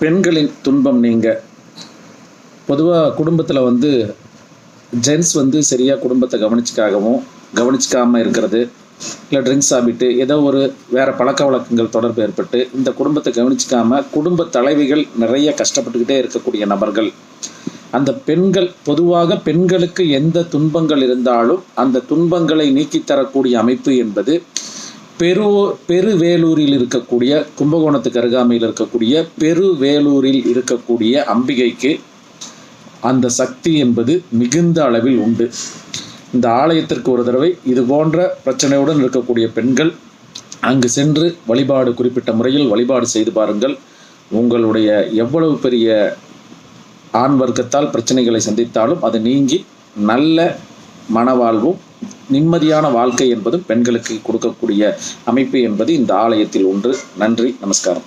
பெண்களின் துன்பம் நீங்க. பொதுவாக குடும்பத்தில் ஜென்ஸ் சரியாக குடும்பத்தை கவனிச்சிக்காமல் இருக்கிறது, இல்லை ட்ரிங்க்ஸ் சாப்பிட்டு ஏதோ ஒரு வேறு பழக்க வழக்கங்கள் தொடர்பு ஏற்பட்டு இந்த குடும்பத்தை கவனிச்சிக்காமல் குடும்ப தலைவிகள் நிறைய கஷ்டப்பட்டுக்கிட்டே இருக்கக்கூடிய நபர்கள். அந்த பெண்கள் பொதுவாக பெண்களுக்கு எந்த துன்பங்கள் இருந்தாலும் அந்த துன்பங்களை நீக்கித்தரக்கூடிய அமைப்பு என்பது பெருவேலூரில் இருக்கக்கூடிய, கும்பகோணத்துக்கு அருகாமையில் இருக்கக்கூடிய பெருவேலூரில் இருக்கக்கூடிய அம்பிகைக்கு அந்த சக்தி என்பது மிகுந்த அளவில் உண்டு. இந்த ஆலயத்திற்கு ஒரு தடவை இது போன்ற பிரச்சனையுடன் இருக்கக்கூடிய பெண்கள் அங்கு சென்று குறிப்பிட்ட முறையில் வழிபாடு செய்து பாருங்கள். உங்களுடைய எவ்வளவு பெரிய ஆண் வர்க்கத்தால் பிரச்சனைகளை சந்தித்தாலும் அது நீங்கி நல்ல மனவாழ்வும் நிம்மதியான வாழ்க்கை என்பதும் பெண்களுக்கு கொடுக்கக்கூடிய அமைப்பு என்பது இந்த ஆலயத்தில் உண்டு. நன்றி, நமஸ்காரம்.